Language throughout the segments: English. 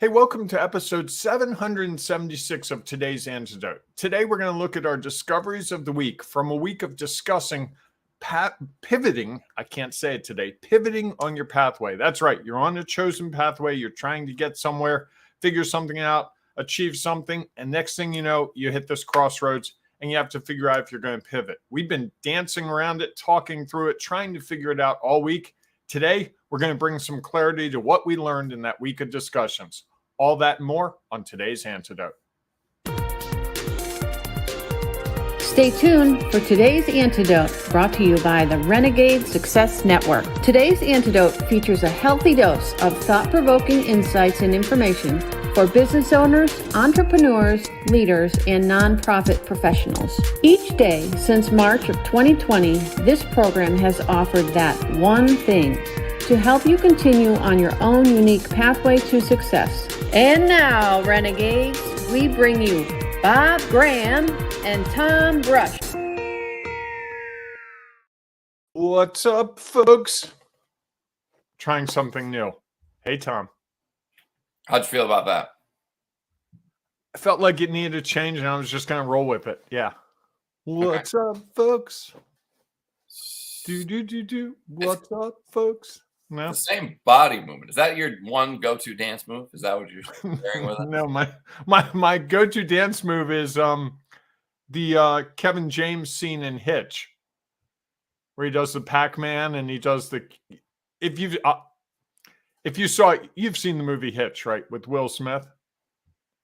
Hey, welcome to episode 776 of today's Antidote. Today, we're going to look at our discoveries of the week from a week of discussing pivoting. I can't say it today. Pivoting on your pathway. That's right. You're on a chosen pathway. You're trying to get somewhere, figure something out, achieve something. And next thing you know, you hit this crossroads and you have to figure out if you're going to pivot. We've been dancing around it, talking through it, trying to figure it out all week. Today, we're going to bring some clarity to what we learned in that week of discussions. All that and more on today's Antidote. Stay tuned for today's Antidote, brought to you by the Renegade Success Network. Today's Antidote features a healthy dose of thought-provoking insights and information for business owners, entrepreneurs, leaders, and nonprofit professionals. Each day since March of 2020, this program has offered that one thing to help you continue on your own unique pathway to success. And now, Renegades, we bring you Bob Graham and Tom Brush. What's up, folks? Trying something new. Hey, Tom. How'd you feel about that? I felt like it needed a change, and I was just going to roll with it. Yeah. What's up, folks? Do. What's up, folks? No. The same body movement. Is that your one go-to dance move? Is that what you're sharing with us? No, my go-to dance move is the Kevin James scene in Hitch, where he does the Pac-Man and he does the. If you saw it, you've seen the movie Hitch, right, with Will Smith?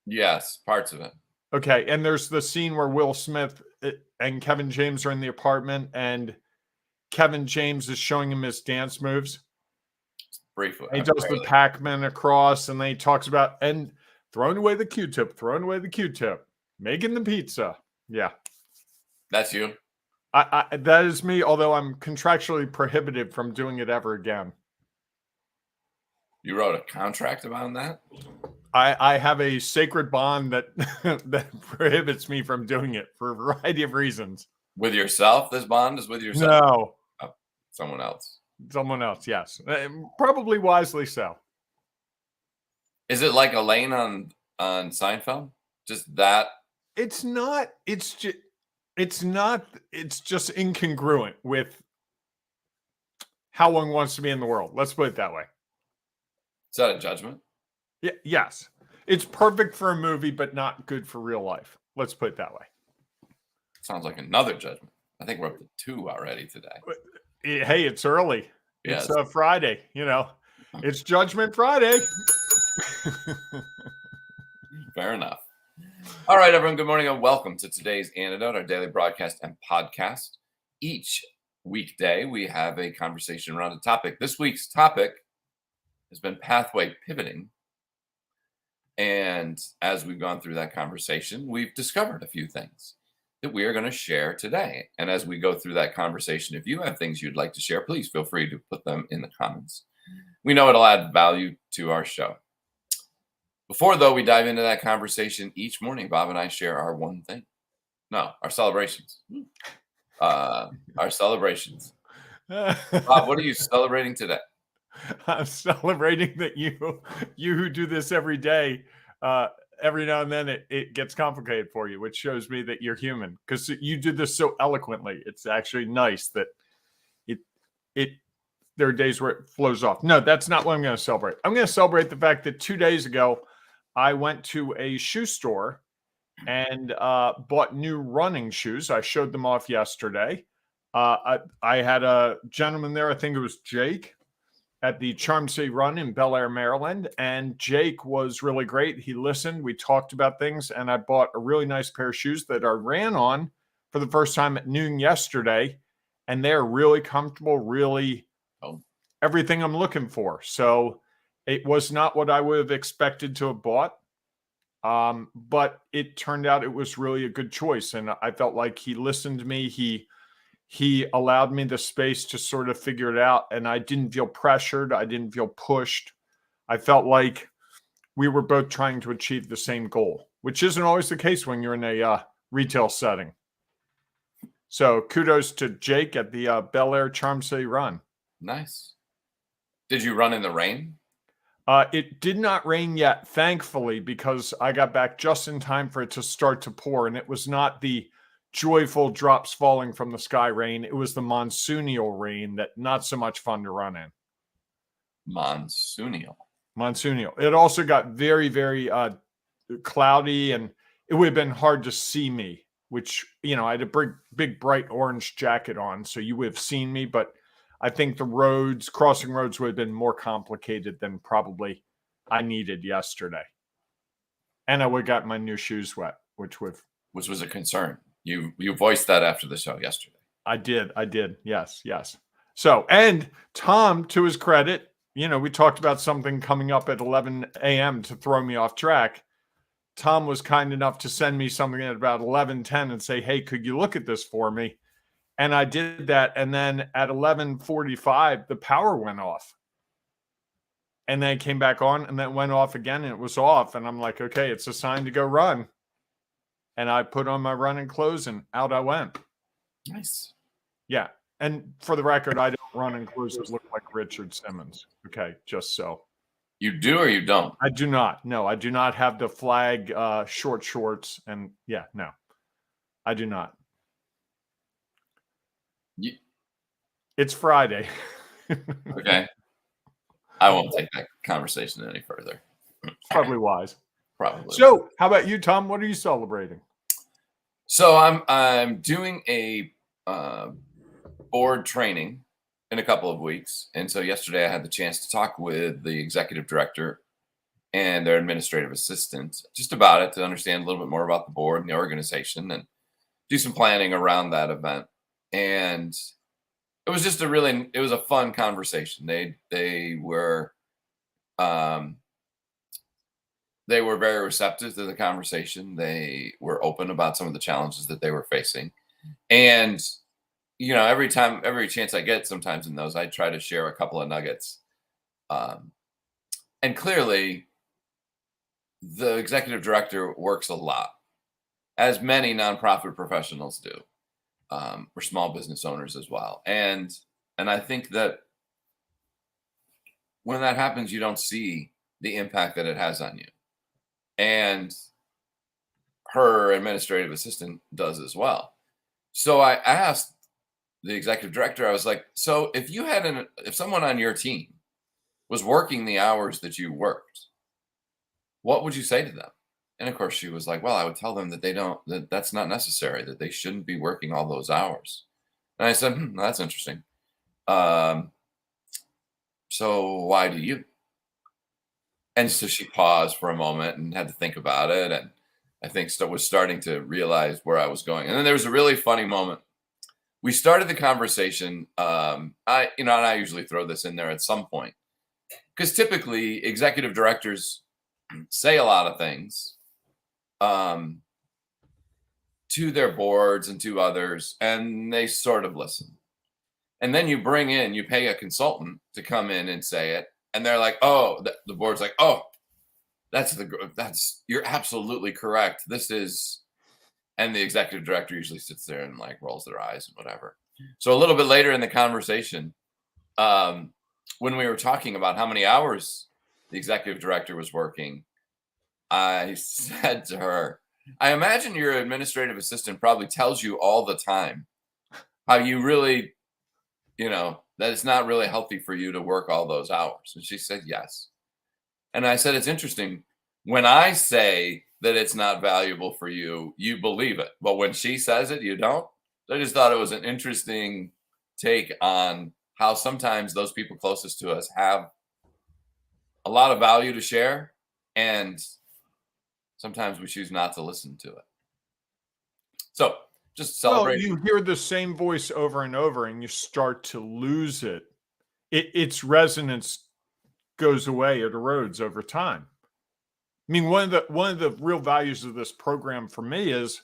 Yes, parts of it. Okay, and there's the scene where Will Smith and Kevin James are in the apartment, and Kevin James is showing him his dance moves. Briefly. He does the Pac-Man across, and then he talks about and throwing away the Q-tip, making the pizza. Yeah. That's you? That is me, although I'm contractually prohibited from doing it ever again. You wrote a contract about that? I have a sacred bond that that prohibits me from doing it for a variety of reasons. With yourself? This bond is with yourself? No. Oh, someone else. Someone else, yes. Probably wisely so. Is it like Elaine on Seinfeld? Just that? It's not. It's just incongruent with how one wants to be in the world. Let's put it that way. Is that a judgment? Yeah, yes. It's perfect for a movie, but not good for real life. Let's put it that way. Sounds like another judgment. I think we're up to 2 already today. Hey, it's early. Yes. It's Friday. It's Judgment Friday. Fair enough. All right, everyone. Good morning and welcome to today's Antidote, our daily broadcast and podcast. Each weekday, we have a conversation around a topic. This week's topic has been pathway pivoting. And as we've gone through that conversation, we've discovered a few things that we are going to share today. And as we go through that conversation, if you have things you'd like to share, please feel free to put them in the comments. We know it'll add value to our show. Before, though, we dive into that conversation, each morning, Bob and I share our one thing. No, our celebrations. Our celebrations. Bob, what are you celebrating today? I'm celebrating that you who do this every day, every now and then it gets complicated for you, which shows me that you're human because you do this so eloquently. It's actually nice that there are days where it flows off. No, that's not what I'm going to celebrate. I'm going to celebrate the fact that 2 days ago, I went to a shoe store and bought new running shoes. I showed them off yesterday. I had a gentleman there, I think it was Jake, at the Charm City Run in Bel Air, Maryland. And Jake was really great. He listened. We talked about things. And I bought a really nice pair of shoes that I ran on for the first time at noon yesterday. And they're really comfortable, really everything I'm looking for. So it was not what I would have expected to have bought. But it turned out it was really a good choice. And I felt like he listened to me. He allowed me the space to sort of figure it out. And I didn't feel pressured. I didn't feel pushed. I felt like we were both trying to achieve the same goal, which isn't always the case when you're in a retail setting. So kudos to Jake at the Bel Air Charm City Run. Nice. Did you run in the rain? It did not rain yet, thankfully, because I got back just in time for it to start to pour. And it was not the joyful drops falling from the sky rain. It was the monsoonial rain that not so much fun to run in. Monsoonial. Monsoonial. It also got very, very cloudy, and it would have been hard to see me, which, you know, I had a big bright orange jacket on, so you would have seen me, but I think the crossing roads would have been more complicated than probably I needed yesterday. And I would have gotten my new shoes wet, which was a concern. You voiced that after the show yesterday. I did. Yes. So, and Tom, to his credit, you know, we talked about something coming up at 11 a.m. to throw me off track. Tom was kind enough to send me something at about 11:10 and say, hey, could you look at this for me? And I did that. And then at 11:45, the power went off. And then it came back on and then went off again and it was off. And I'm like, okay, it's a sign to go run. And I put on my running clothes and out I went. Nice. Yeah. And for the record, I don't run in clothes that look like Richard Simmons. Okay. Just so. You do or you don't? I do not. No, I do not have the flag short shorts. And yeah, no, I do not. It's Friday. Okay. I won't take that conversation any further. Probably wise. Probably. So, how about you, Tom? What are you celebrating? So I'm doing a board training in a couple of weeks, and so yesterday I had the chance to talk with the executive director and their administrative assistant just about it to understand a little bit more about the board and the organization and do some planning around that event. And it was just it was a fun conversation. They were very receptive to the conversation. They were open about some of the challenges that they were facing. And, you know, every chance I get sometimes in those, I try to share a couple of nuggets. And clearly, the executive director works a lot, as many nonprofit professionals do. We're small business owners as well. And I think that when that happens, you don't see the impact that it has on you. And her administrative assistant does as well. So I asked the executive director, I was like, so if someone on your team was working the hours that you worked, what would you say to them? And of course she was like, well, I would tell them that that's not necessary, that they shouldn't be working all those hours. And I said, that's interesting. So why do you? And so she paused for a moment and had to think about it. And I think was starting to realize where I was going. And then there was a really funny moment. We started the conversation. And I usually throw this in there at some point because typically executive directors say a lot of things to their boards and to others, and they sort of listen. And then you pay a consultant to come in and say it. And they're like, oh, the board's like, oh, you're absolutely correct. And the executive director usually sits there and like rolls their eyes and whatever. So a little bit later in the conversation, when we were talking about how many hours the executive director was working, I said to her, I imagine your administrative assistant probably tells you all the time how you really, that it's not really healthy for you to work all those hours. And she said, yes. And I said, it's interesting. When I say that it's not valuable for you, you believe it. But when she says it, you don't. So I just thought it was an interesting take on how sometimes those people closest to us have a lot of value to share. And sometimes we choose not to listen to it. So just celebrate. Well, you hear the same voice over and over and you start to lose it. Its resonance goes away, it erodes over time. I mean, one of the real values of this program for me is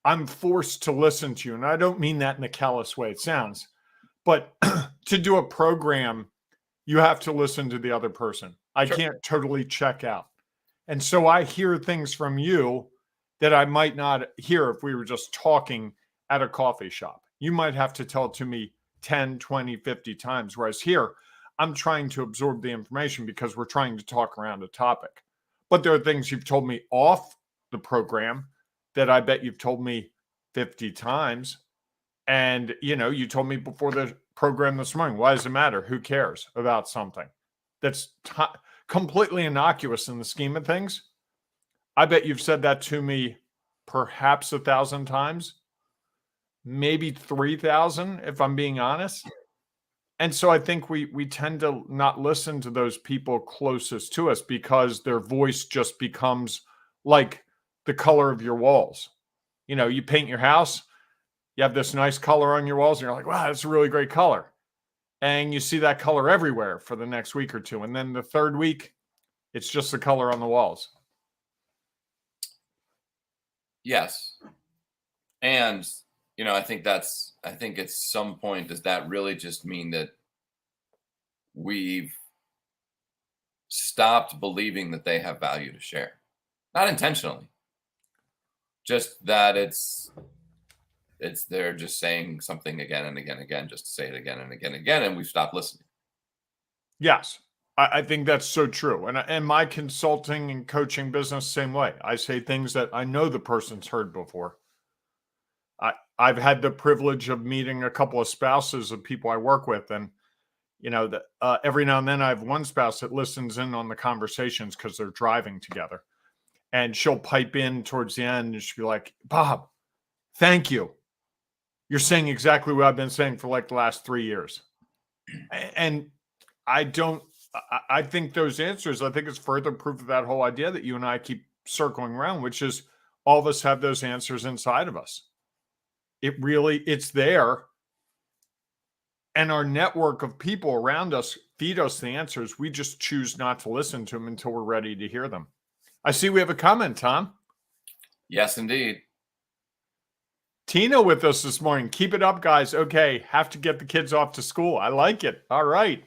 I'm forced to listen to you. And I don't mean that in the callous way it sounds, but to do a program, you have to listen to the other person. I can't totally check out. And so I hear things from you that I might not hear if we were just talking at a coffee shop. You might have to tell it to me 10, 20, 50 times. Whereas here, I'm trying to absorb the information because we're trying to talk around a topic. But there are things you've told me off the program that I bet you've told me 50 times. And, you told me before the program this morning, why does it matter? Who cares about something that's completely innocuous in the scheme of things? I bet you've said that to me perhaps 1,000 times, maybe 3,000, if I'm being honest. And so I think we tend to not listen to those people closest to us because their voice just becomes like the color of your walls. You paint your house, you have this nice color on your walls, and you're like, wow, that's a really great color. And you see that color everywhere for the next week or two. And then the third week, it's just the color on the walls. Yes. And, I think at some point, does that really just mean that we've stopped believing that they have value to share? Not intentionally, just that it's they're just saying something again and again and again, just to say it again and again and again, and we've stopped listening. Yes, I think that's so true. And my consulting and coaching business, same way. I say things that I know the person's heard before. I've had the privilege of meeting a couple of spouses of people I work with, and every now and then I have one spouse that listens in on the conversations because they're driving together, and she'll pipe in towards the end and she'll be like, "Bob, thank you. You're saying exactly what I've been saying for like the last 3 years." And I think those answers, I think it's further proof of that whole idea that you and I keep circling around, which is all of us have those answers inside of us. It's there. And our network of people around us feed us the answers. We just choose not to listen to them until we're ready to hear them. I see we have a comment, Tom. Yes, indeed. Tina with us this morning. Keep it up, guys. Okay, have to get the kids off to school. I like it. All right.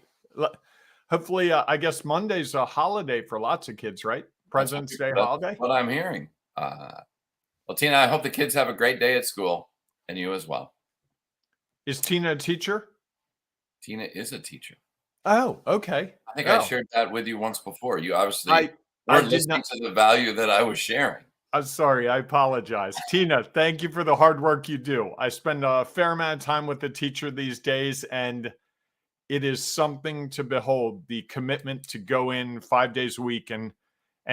Hopefully, I guess Monday's a holiday for lots of kids, right? President's Day holiday. What I'm hearing. Well, Tina, I hope the kids have a great day at school, and you as well. Is Tina a teacher? Tina is a teacher. Oh, okay. I think I shared that with you once before. You obviously weren't listening to the value that I was sharing. I'm sorry. I apologize. Tina, thank you for the hard work you do. I spend a fair amount of time with the teacher these days, and it is something to behold, the commitment to go in 5 days a week and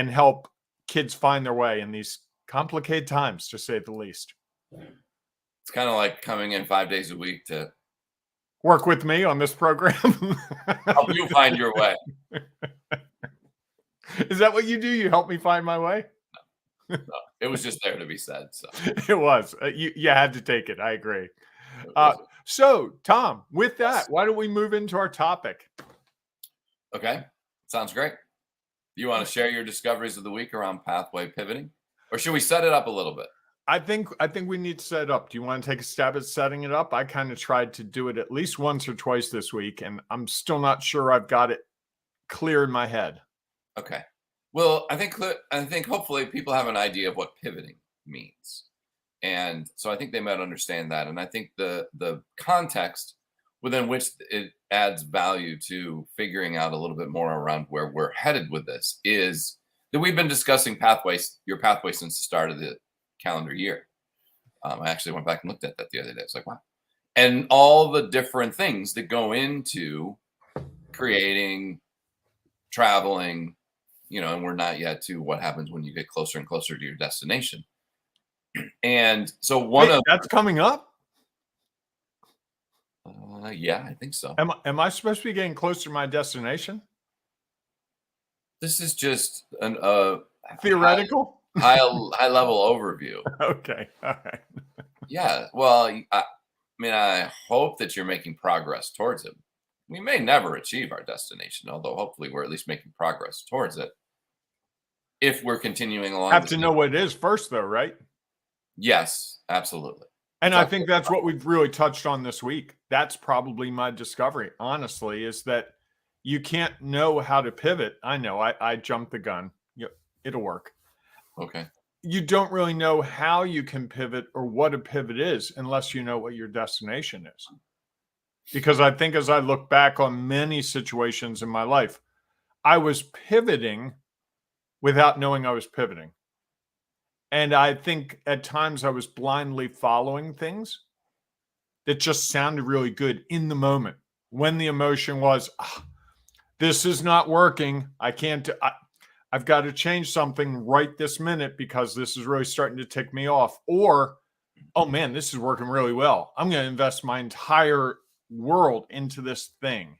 help kids find their way in these complicated times, to say the least. It's kind of like coming in 5 days a week to work with me on this program. Help you find your way. Is that what you do? You help me find my way? No, it was just there to be said. So it was. You had to take it. I agree. So, Tom, with that, why don't we move into our topic? Okay. Sounds great. Do you want to share your discoveries of the week around pathway pivoting? Or should we set it up a little bit? I think we need to set it up. Do you want to take a stab at setting it up? I kind of tried to do it at least once or twice this week, and I'm still not sure I've got it clear in my head. Okay. Well, I think hopefully people have an idea of what pivoting means. And so I think they might understand that. And I think the context within which it adds value to figuring out a little bit more around where we're headed with this is that we've been discussing your pathway since the start of the calendar year. I actually went back and looked at that the other day. It's like, wow. And all the different things that go into creating, traveling, and we're not yet to what happens when you get closer and closer to your destination. And so that's coming up. Yeah, I think so. Am I supposed to be getting closer to my destination? This is just an theoretical, high level overview. Okay, all right. Yeah, well, I hope that you're making progress towards it. We may never achieve our destination, although hopefully we're at least making progress towards it. If we're continuing along, have to know what it is first, though, right? Yes, absolutely. And I think that's what we've really touched on this week. That's probably my discovery, honestly, is that you can't know how to pivot. I know I jumped the gun. It'll work. Okay. You don't really know how you can pivot or what a pivot is unless you know what your destination is. because I think as I look back on many situations in my life, I was pivoting without knowing I was pivoting. And I think at times I was blindly following things that just sounded really good in the moment when the emotion was, this is not working. I've got to change something right this minute because this is really starting to tick me off. Or, oh man, this is working really well. I'm going to invest my entire world into this thing.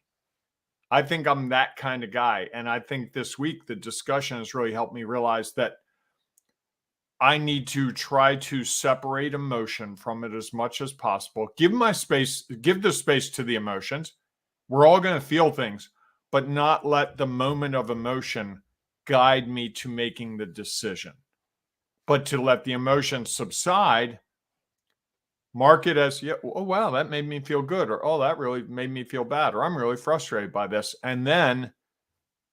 I think I'm that kind of guy. And I think this week the discussion has really helped me realize that I need to try to separate emotion from it as much as possible. Give the space to the emotions. We're all going to feel things, but not let the moment of emotion guide me to making the decision. But to let the emotion subside, mark it as, yeah, oh, wow, that made me feel good. Or, oh, that really made me feel bad. Or I'm really frustrated by this. And then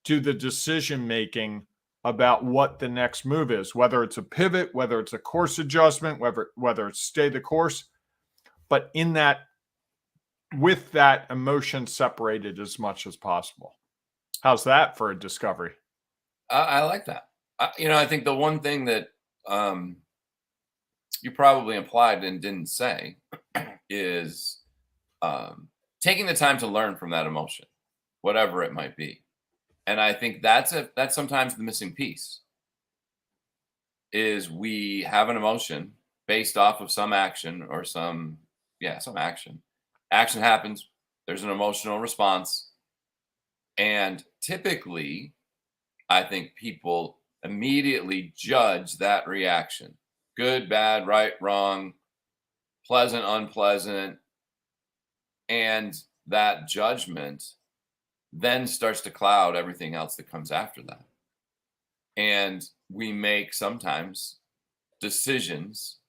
do the decision making about what the next move is, whether it's a pivot, whether it's a course adjustment, whether it's stay the course, but with that emotion separated as much as possible. How's that for a discovery? I like that. I think the one thing that you probably implied and didn't say is taking the time to learn from that emotion, whatever it might be. And I think that's sometimes the missing piece is we have an emotion based off of some action or some action. Action happens, there's an emotional response. And typically, I think people immediately judge that reaction. Good, bad, right, wrong, pleasant, unpleasant. And that judgment then starts to cloud everything else that comes after that. And we make sometimes decisions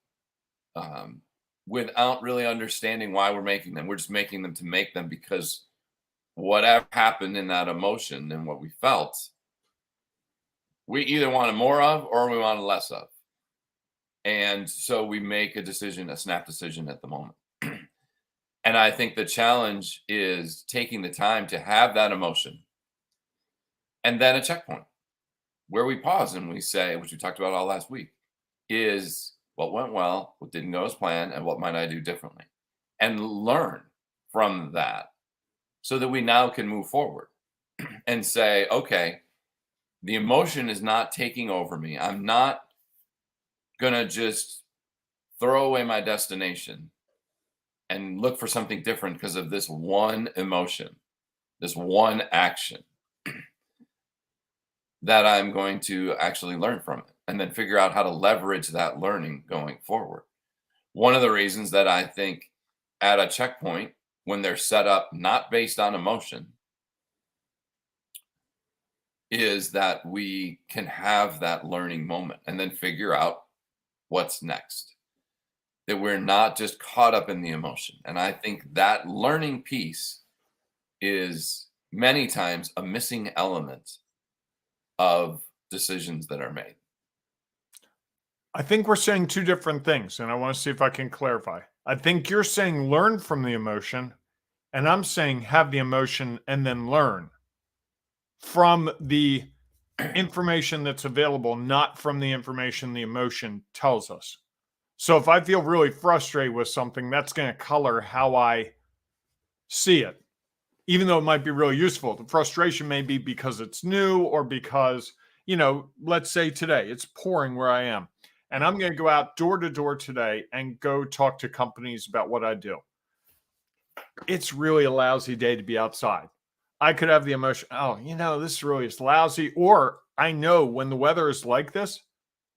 without really understanding why we're making them. We're just making them to make them because whatever happened in that emotion and what we felt, we either wanted more of or we wanted less of. And so we make a snap decision at the moment. And I think the challenge is taking the time to have that emotion and then a checkpoint where we pause and we say, which we talked about all last week, is what went well, what didn't go as planned, and what might I do differently? And learn from that so that we now can move forward and say, okay, the emotion is not taking over me. I'm not going to just throw away my destination and look for something different because of this one emotion, this one action that I'm going to actually learn from it and then figure out how to leverage that learning going forward. One of the reasons that I think at a checkpoint, when they're set up not based on emotion, is that we can have that learning moment and then figure out what's next. That we're not just caught up in the emotion. And I think that learning piece is many times a missing element of decisions that are made. I think we're saying two different things, and I want to see if I can clarify. I think you're saying learn from the emotion, and I'm saying have the emotion and then learn from the information that's available, not from the information the emotion tells us. So if I feel really frustrated with something, that's going to color how I see it, even though it might be really useful. The frustration may be because it's new or because, let's say today it's pouring where I am. And I'm going to go out door to door today and go talk to companies about what I do. It's really a lousy day to be outside. I could have the emotion, this really is lousy. Or I know when the weather is like this,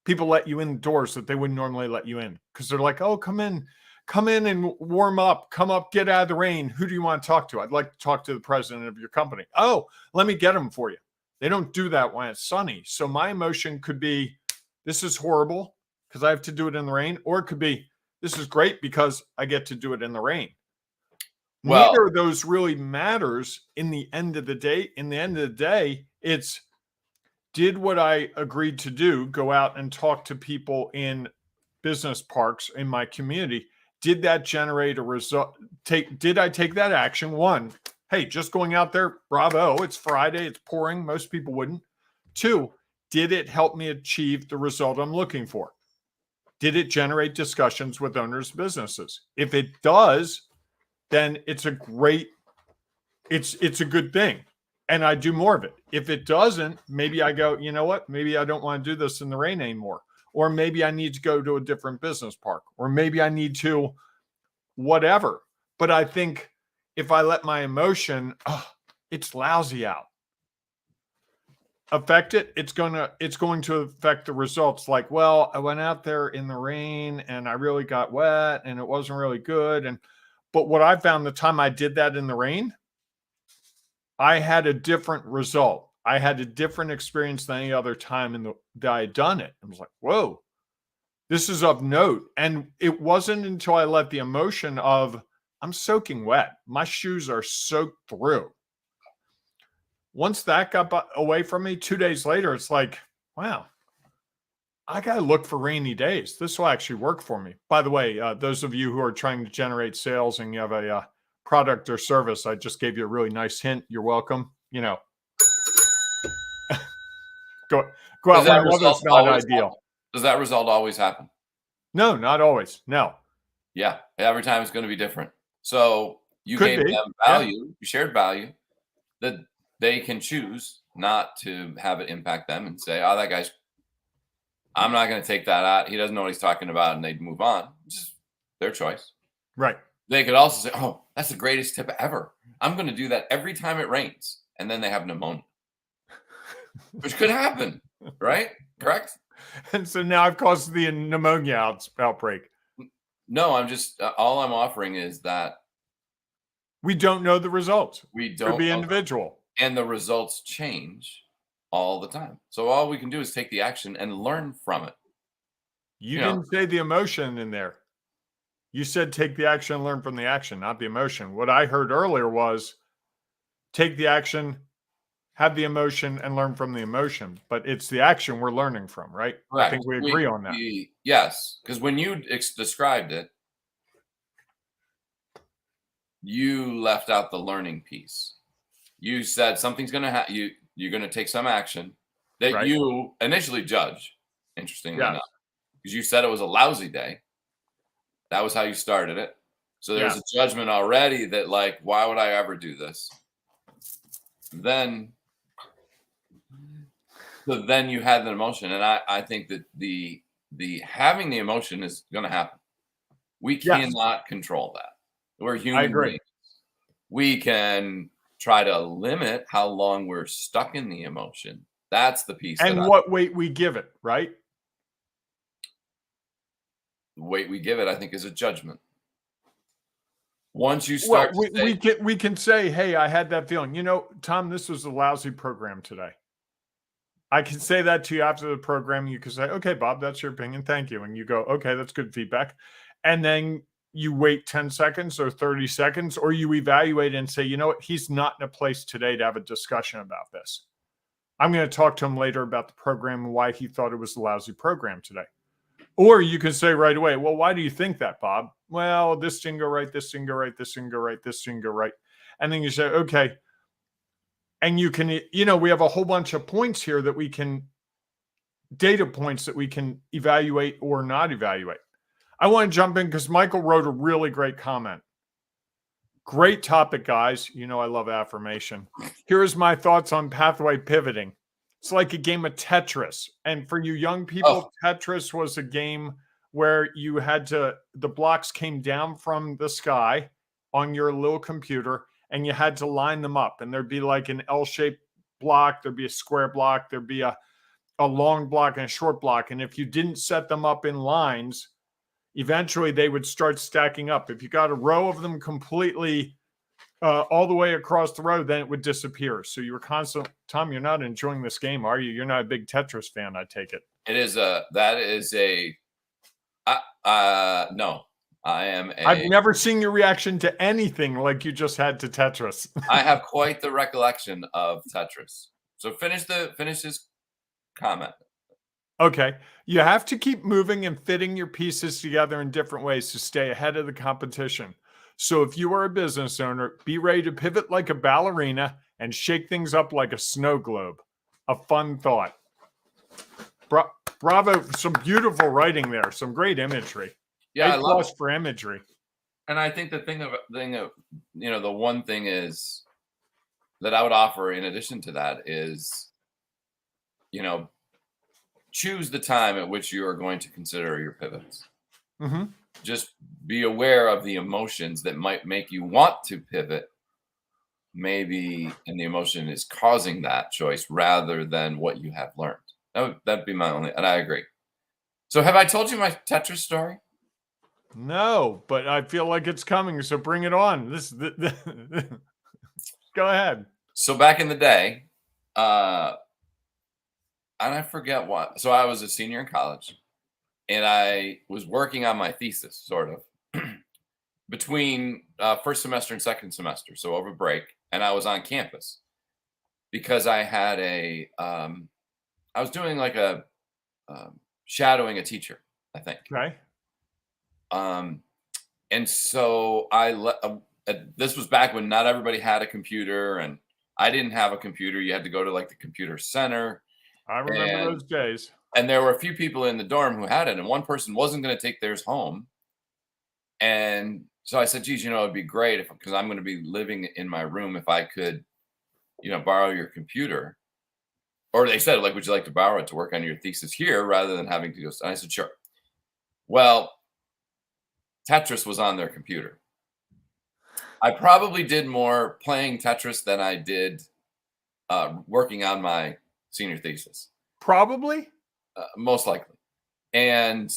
people let you indoors that they wouldn't normally let you in because they're like, oh, come in and warm up, come up, get out of the rain. Who do you want to talk to? I'd like to talk to the president of your company. Oh, let me get him for you. They don't do that when it's sunny. So my emotion could be, this is horrible because I have to do it in the rain. Or it could be, this is great because I get to do it in the rain. Well, neither of those really matters in the end of the day. In the end of the day, it's did what I agreed to do, go out and talk to people in business parks in my community. did that generate a result? Did I take that action? One, hey, just going out there, bravo, it's Friday, it's pouring. Most people wouldn't. Two, did it help me achieve the result I'm looking for? Did it generate discussions with owners' businesses? If it does, then it's a great, it's a good thing. And I do more of it. If it doesn't, maybe I go, you know what? Maybe I don't want to do this in the rain anymore. Or maybe I need to go to a different business park. Or maybe I need to whatever. But I think if I let my emotion, it's lousy out, affect it, it's going to affect the results. Like, well, I went out there in the rain and I really got wet and it wasn't really good. But what I found the time I did that in the rain, I had a different result. I had a different experience than any other time that I had done it. I was like, whoa, this is of note. And it wasn't until I let the emotion of, I'm soaking wet, my shoes are soaked through. Once that got away from me, 2 days later, it's like, wow, I got to look for rainy days. This will actually work for me. By the way, those of you who are trying to generate sales and you have a product or service, I just gave you a really nice hint. You're welcome. You know, go out when the weather's not ideal. Does that result always happen? No, not always. No. Yeah, every time it's going to be different. So you gave them value, you shared value that they can choose not to have it impact them and say, oh, that guy's, I'm not going to take that out. He doesn't know what he's talking about. And they'd move on. It's just their choice. Right. They could also say, oh, that's the greatest tip ever. I'm going to do that every time it rains. And then they have pneumonia, which could happen. Right? Correct? And so now I've caused the pneumonia outbreak. No, I'm just, all I'm offering is that we don't know the results. We don't. Could be individual. And the results change all the time. So all we can do is take the action and learn from it. You didn't say the emotion in there. You said take the action and learn from the action, not the emotion. What I heard earlier was take the action, have the emotion, and learn from the emotion. But it's the action we're learning from, right? Correct. I think we agree on that. Yes, because when you described it, you left out the learning piece. You said something's going to happen. You're going to take some action that you initially judge, interestingly enough, because you said it was a lousy day. That was how you started it. So there's a judgment already that, like, why would I ever do this? Then you had the emotion. And I think that the having the emotion is going to happen. We cannot control that. We're human beings. We can try to limit how long we're stuck in the emotion. That's the piece. And what weight we give it, right? The weight we give it, I think, is a judgment. Once you start, we can say, "Hey, I had that feeling." You know, Tom, this was a lousy program today. I can say that to you after the program. You can say, "Okay, Bob, that's your opinion. Thank you." And you go, "Okay, that's good feedback." And then you wait 10 seconds or 30 seconds, or you evaluate and say, you know what, he's not in a place today to have a discussion about this. I'm going to talk to him later about the program and why he thought it was a lousy program today. Or you can say right away, well, why do you think that, Bob? Well, this didn't go right, this didn't go right, this didn't go right, this didn't go right. And then you say, okay. And you can, we have a whole bunch of points here that we can, data points that we can evaluate or not evaluate. I want to jump in because Michael wrote a really great comment. Great topic, guys. You know I love affirmation. Here's my thoughts on pathway pivoting. It's like a game of Tetris. And for you young people, Tetris was a game where you had to, the blocks came down from the sky on your little computer and you had to line them up. And there'd be like an L-shaped block, there'd be a square block, there'd be a long block and a short block. And if you didn't set them up in lines, eventually they would start stacking up. If you got a row of them completely all the way across the row, then it would disappear. So you were constantly, Tom, you're not enjoying this game, are you? You're not a big Tetris fan, I take it. No, I am. I've never seen your reaction to anything like you just had to Tetris. I have quite the recollection of Tetris. So finish his comment. Okay. You have to keep moving and fitting your pieces together in different ways to stay ahead of the competition. So if you are a business owner, be ready to pivot like a ballerina and shake things up like a snow globe. A fun thought. Bravo. Some beautiful writing there. Some great imagery. Yeah, I A love plus it. for imagery. And I think the the one thing is that I would offer in addition to that is, you know, choose the time at which you are going to consider your pivots. Mhm. Just be aware of the emotions that might make you want to pivot, maybe, and the emotion is causing that choice rather than what you have learned. That'd be my only, and I agree. So, have I told you my Tetris story? No, but I feel like it's coming, so bring it on. Go ahead. So, back in the day, uh, and I forget what. So, I was a senior in college, and I was working on my thesis, sort of, between first semester and second semester. So, over break, and I was on campus because I had I was doing like a shadowing a teacher, I think. Okay. Um, and so this was back when not everybody had a computer, and I didn't have a computer. You had to go to like the computer center, I remember and those days. there were a few people in the dorm who had it, and one person wasn't going to take theirs home. And so I said, geez, it'd be great because I'm going to be living in my room, if I could, borrow your computer. Or they said, like, would you like to borrow it to work on your thesis here rather than having to go? And I said, sure. Well, Tetris was on their computer. I probably did more playing Tetris than I did working on my senior thesis. Probably. Most likely. And,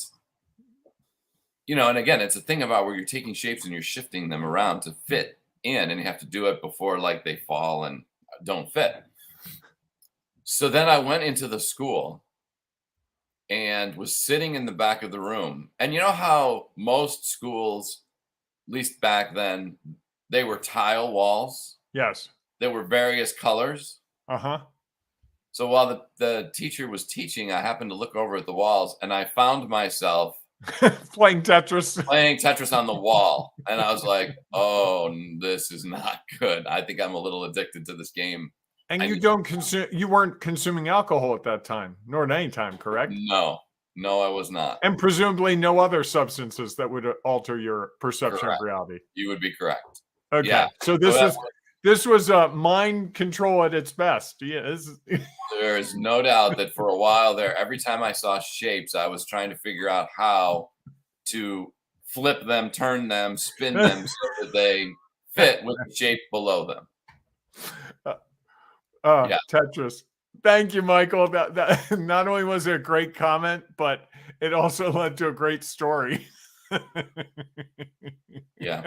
and again, it's a thing about where you're taking shapes and you're shifting them around to fit in, and you have to do it before like they fall and don't fit. So then I went into the school and was sitting in the back of the room. And you know how most schools, at least back then, they were tile walls? Yes. There were various colors. Uh-huh. So while the teacher was teaching, I happened to look over at the walls, and I found myself playing Tetris on the wall. And I was like, oh, this is not good. I think I'm a little addicted to this game. And you weren't consuming alcohol at that time, nor at any time, correct? No, I was not. And presumably no other substances that would alter your perception Correct. of reality. You would be correct. Okay. Yeah. So this was mind control at its best. Yeah. There is no doubt that for a while there, every time I saw shapes, I was trying to figure out how to flip them, turn them, spin them so that they fit with the shape below them. Yeah. Tetris. Thank you, Michael. That not only was it a great comment, but it also led to a great story. Yeah.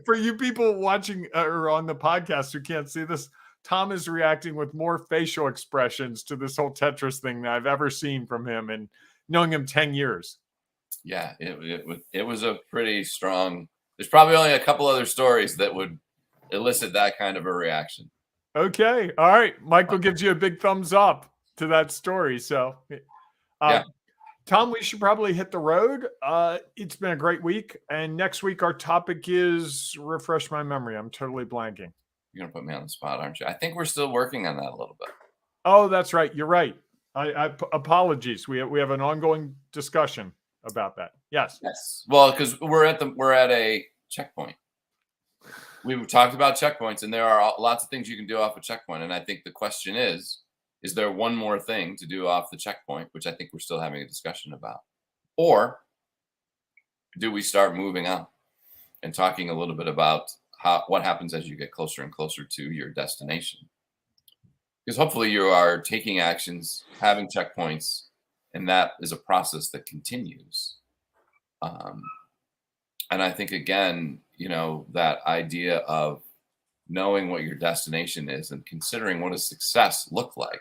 For you people watching or on the podcast who can't see this, Tom is reacting with more facial expressions to this whole Tetris thing than I've ever seen from him, and knowing him 10 years. Yeah, it was a pretty strong. There's probably only a couple other stories that would elicit that kind of a reaction. Okay. All right. Michael gives you a big thumbs up to that story. So, yeah. Tom, we should probably hit the road. It's been a great week. And next week, our topic is, refresh my memory. I'm totally blanking. You're going to put me on the spot, aren't you? I think we're still working on that a little bit. Oh, that's right. You're right. I apologies. We have an ongoing discussion about that. Yes. Well, because we're at a checkpoint. We've talked about checkpoints, and there are lots of things you can do off a checkpoint. And I think the question is there one more thing to do off the checkpoint, which I think we're still having a discussion about? Or do we start moving on and talking a little bit about what happens as you get closer and closer to your destination? Because hopefully you are taking actions, having checkpoints, and that is a process that continues. And I think, again, that idea of knowing what your destination is and considering what does success look like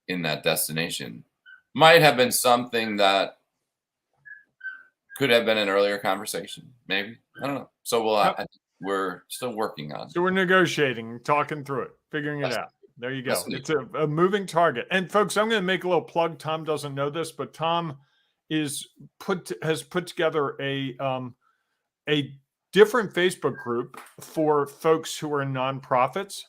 in that destination might have been something that could have been an earlier conversation. Maybe. I don't know. So we're still working on it. So we're negotiating, talking through it, figuring it out. There you go. Yes, indeed. It's a moving target. And folks, I'm going to make a little plug. Tom doesn't know this, but Tom has put together a different Facebook group for folks who are in nonprofits.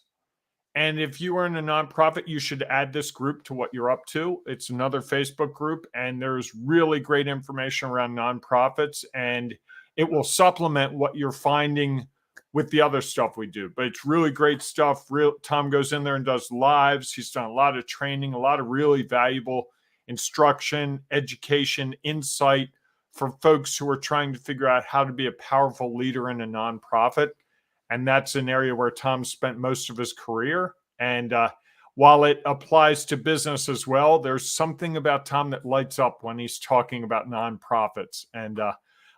And if you are in a nonprofit, you should add this group to what you're up to. It's another Facebook group, and there's really great information around nonprofits, and it will supplement what you're finding with the other stuff we do. But it's really great stuff. Tom goes in there and does lives. He's done a lot of training, a lot of really valuable instruction, education, insight for folks who are trying to figure out how to be a powerful leader in a nonprofit. And that's an area where Tom spent most of his career. And while it applies to business as well, there's something about Tom that lights up when he's talking about nonprofits. And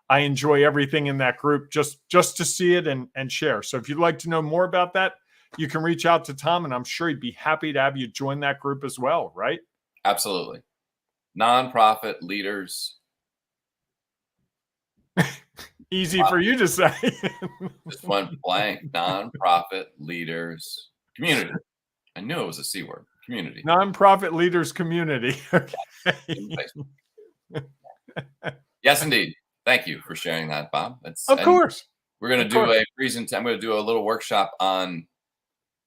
I enjoy everything in that group just to see it and share. So if you'd like to know more about that, you can reach out to Tom, and I'm sure he'd be happy to have you join that group as well, right? Absolutely. Nonprofit leaders. Easy for you to say. Just went blank. Nonprofit leaders community. I knew it was a C word. Community. Nonprofit leaders community. Okay. Yes, indeed. Thank you for sharing that, Bob. Of course. We're going to do a presentation. I'm going to do a little workshop on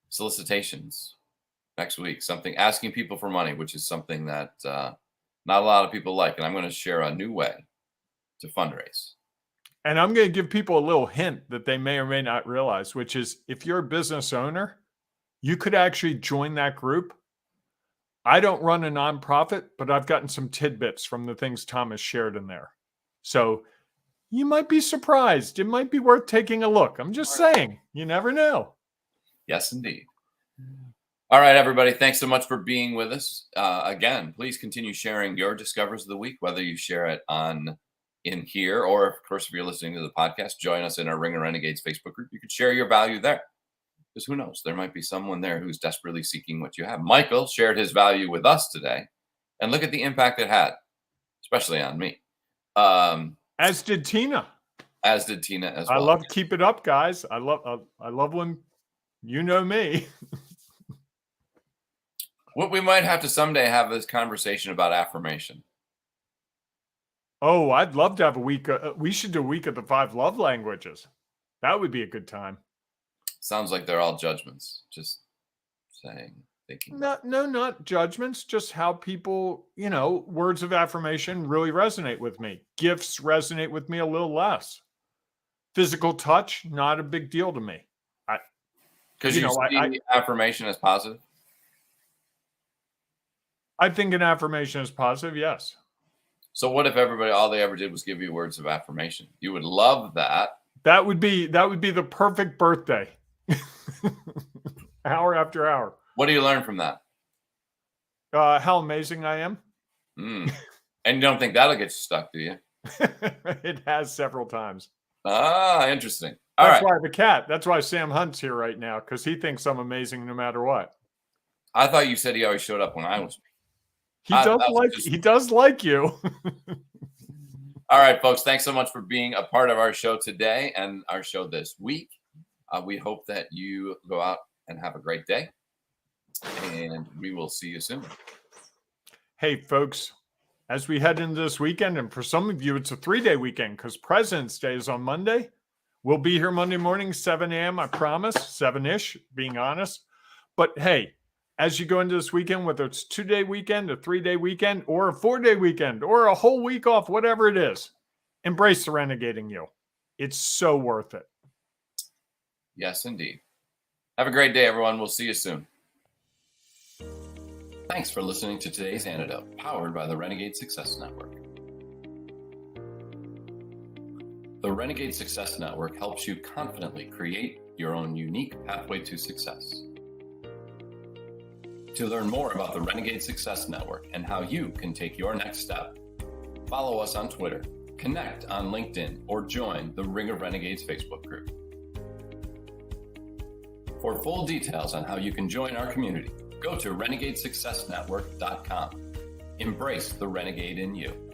solicitations next week. Something asking people for money, which is something that not a lot of people like. And I'm going to share a new way to fundraise. And I'm going to give people a little hint that they may or may not realize, which is if you're a business owner, you could actually join that group. I don't run a nonprofit, but I've gotten some tidbits from the things Tom has shared in there. So you might be surprised. It might be worth taking a look. I'm just saying, you never know. Yes, indeed. All right, everybody. Thanks so much for being with us. Again, please continue sharing your discoveries of the week, whether you share it in here, or of course, if you're listening to the podcast, join us in our Ring of Renegades Facebook group. You could share your value there, because who knows, there might be someone there who's desperately seeking what you have. Michael shared his value with us today, and look at the impact it had, especially on me. As did Tina. As did Tina as well. I love keep it up, guys. I love when you know me. What we might have to someday have this conversation about affirmation. Oh, I'd love to have a week. We should do a week of the 5 love languages. That would be a good time. Sounds like they're all judgments. Just saying, thinking. No, not judgments. Just how people, words of affirmation really resonate with me. Gifts resonate with me a little less. Physical touch, not a big deal to me. Because you see affirmation as positive? I think an affirmation is positive, yes. So what if everybody, all they ever did was give you words of affirmation? You would love that. That would be the perfect birthday. Hour after hour. What do you learn from that? How amazing I am. And you don't think that'll get you stuck, do you? It has several times. Ah, interesting. That's why the cat. That's why Sam Hunt's here right now, because he thinks I'm amazing no matter what. I thought you said he always showed up when I was. He does like you. All right, folks. Thanks so much for being a part of our show today and our show this week. We hope that you go out and have a great day, and we will see you soon. Hey, folks, as we head into this weekend, and for some of you, it's a 3-day weekend because President's Day is on Monday. We'll be here Monday morning, 7 a.m., I promise, 7-ish, being honest. But hey, as you go into this weekend, whether it's a 2-day weekend, a 3-day weekend, or a 4-day weekend, or a whole week off, whatever it is, embrace the renegading you. It's so worth it. Yes, indeed. Have a great day, everyone. We'll see you soon. Thanks for listening to today's Antidote, powered by the Renegade Success Network. The Renegade Success Network helps you confidently create your own unique pathway to success. To learn more about the Renegade Success Network and how you can take your next step, follow us on Twitter, connect on LinkedIn, or join the Ring of Renegades Facebook group. For full details on how you can join our community, go to renegadesuccessnetwork.com. Embrace the renegade in you.